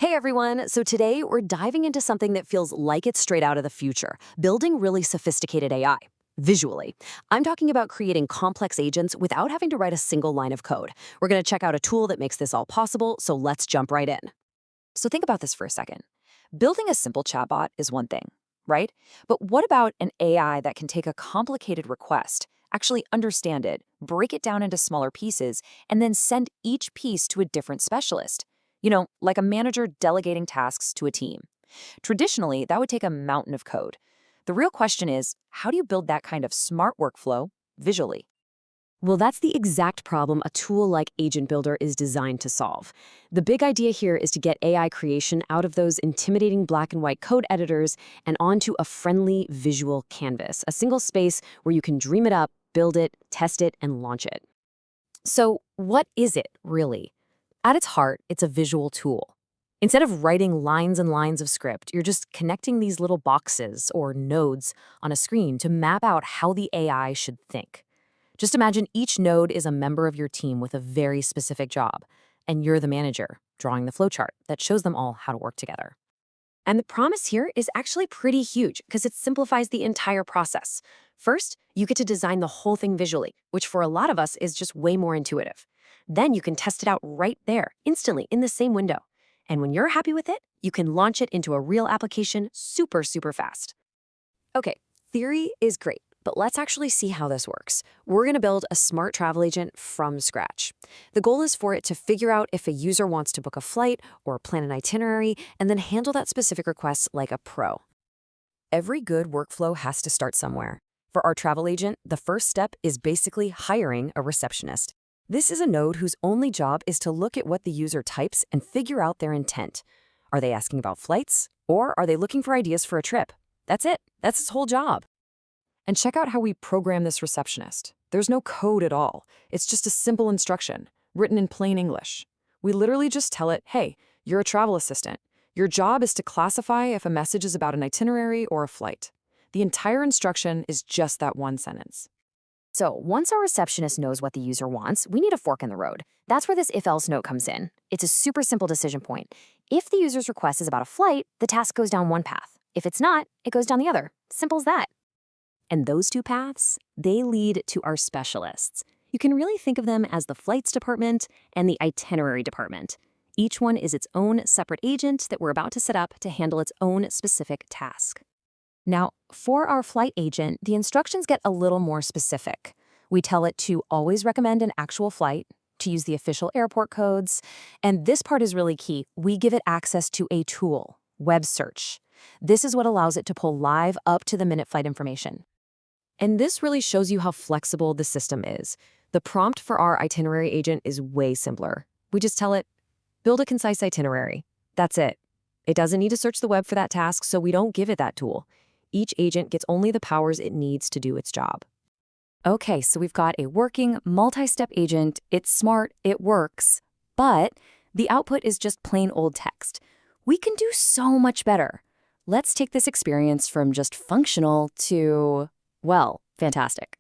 Hey everyone! So today we're diving into something that feels like it's straight out of the future, building really sophisticated AI. Visually. I'm talking about creating complex agents without having to write a single line of code. We're going to check out a tool that makes this all possible, so let's jump right in. So think about this for a second. Building a simple chatbot is one thing, right? But what about an AI that can take a complicated request, actually understand it, break it down into smaller pieces, and then send each piece to a different specialist? Like a manager delegating tasks to a team. Traditionally, that would take a mountain of code. The real question is, how do you build that kind of smart workflow visually? Well, that's the exact problem a tool like Agent Builder is designed to solve. The big idea here is to get AI creation out of those intimidating black and white code editors and onto a friendly visual canvas, a single space where you can dream it up, build it, test it, and launch it. So what is it, really? At its heart, it's a visual tool. Instead of writing lines and lines of script, you're just connecting these little boxes or nodes on a screen to map out how the AI should think. Just imagine each node is a member of your team with a very specific job, and you're the manager, drawing the flowchart that shows them all how to work together. And the promise here is actually pretty huge because it simplifies the entire process. First, you get to design the whole thing visually, which for a lot of us is just way more intuitive. Then you can test it out right there, instantly, in the same window. And when you're happy with it, you can launch it into a real application super, super fast. Okay, theory is great, but let's actually see how this works. We're going to build a smart travel agent from scratch. The goal is for it to figure out if a user wants to book a flight or plan an itinerary, and then handle that specific request like a pro. Every good workflow has to start somewhere. For our travel agent, the first step is basically hiring a receptionist. This is a node whose only job is to look at what the user types and figure out their intent. Are they asking about flights, or are they looking for ideas for a trip? That's it. That's its whole job. And check out how we program this receptionist. There's no code at all. It's just a simple instruction, written in plain English. We literally just tell it, hey, you're a travel assistant. Your job is to classify if a message is about an itinerary or a flight. The entire instruction is just that one sentence. So once our receptionist knows what the user wants, we need a fork in the road. That's where this if-else note comes in. It's a super simple decision point. If the user's request is about a flight, the task goes down one path. If it's not, it goes down the other. Simple as that. And those two paths, they lead to our specialists. You can really think of them as the flights department and the itinerary department. Each one is its own separate agent that we're about to set up to handle its own specific task. Now, for our flight agent, the instructions get a little more specific. We tell it to always recommend an actual flight, to use the official airport codes, and this part is really key. We give it access to a tool, web search. This is what allows it to pull live up-to-the-minute flight information. And this really shows you how flexible the system is. The prompt for our itinerary agent is way simpler. We just tell it, build a concise itinerary. That's it. It doesn't need to search the web for that task, so we don't give it that tool. Each agent gets only the powers it needs to do its job. Okay, so we've got a working, multi-step agent. It's smart, it works, but the output is just plain old text. We can do so much better. Let's take this experience from just functional to, well, fantastic.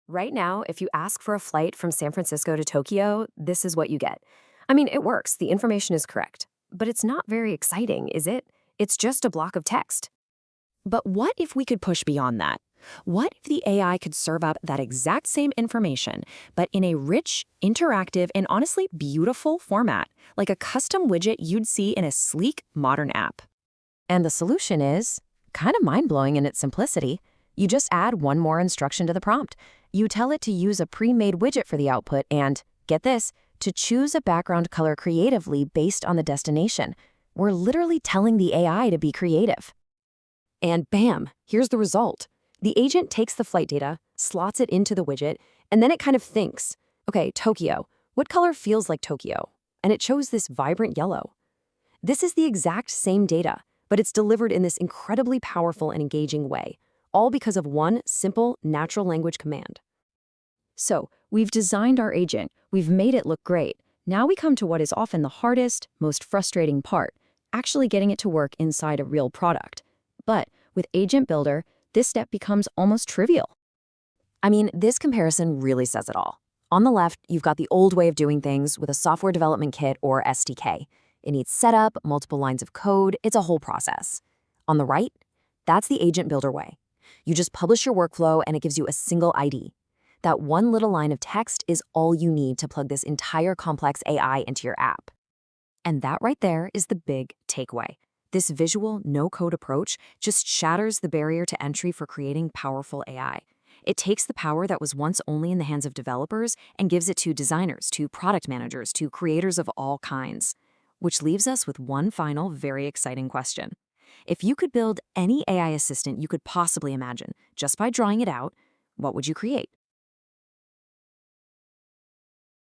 Right now, if you ask for a flight from San Francisco to Tokyo, this is what you get. I mean, it works, the information is correct, but it's not very exciting, is it? It's just a block of text. But what if we could push beyond that? What if the AI could serve up that exact same information, but in a rich, interactive, and honestly beautiful format, like a custom widget you'd see in a sleek, modern app? And the solution is kind of mind-blowing in its simplicity. You just add one more instruction to the prompt. You tell it to use a pre-made widget for the output and, get this, to choose a background color creatively based on the destination. We're literally telling the AI to be creative. And bam, here's the result. The agent takes the flight data, slots it into the widget, and then it kind of thinks, okay, Tokyo, what color feels like Tokyo? And it chose this vibrant yellow. This is the exact same data, but it's delivered in this incredibly powerful and engaging way, all because of one simple natural language command. So we've designed our agent, we've made it look great. Now we come to what is often the hardest, most frustrating part, actually getting it to work inside a real product. But with Agent Builder, this step becomes almost trivial. I mean, this comparison really says it all. On the left, you've got the old way of doing things with a software development kit or SDK. It needs setup, multiple lines of code, it's a whole process. On the right, that's the Agent Builder way. You just publish your workflow and it gives you a single ID. That one little line of text is all you need to plug this entire complex AI into your app. And that right there is the big takeaway. This visual, no-code approach just shatters the barrier to entry for creating powerful AI. It takes the power that was once only in the hands of developers and gives it to designers, to product managers, to creators of all kinds. Which leaves us with one final, very exciting question. If you could build any AI assistant you could possibly imagine just by drawing it out, what would you create?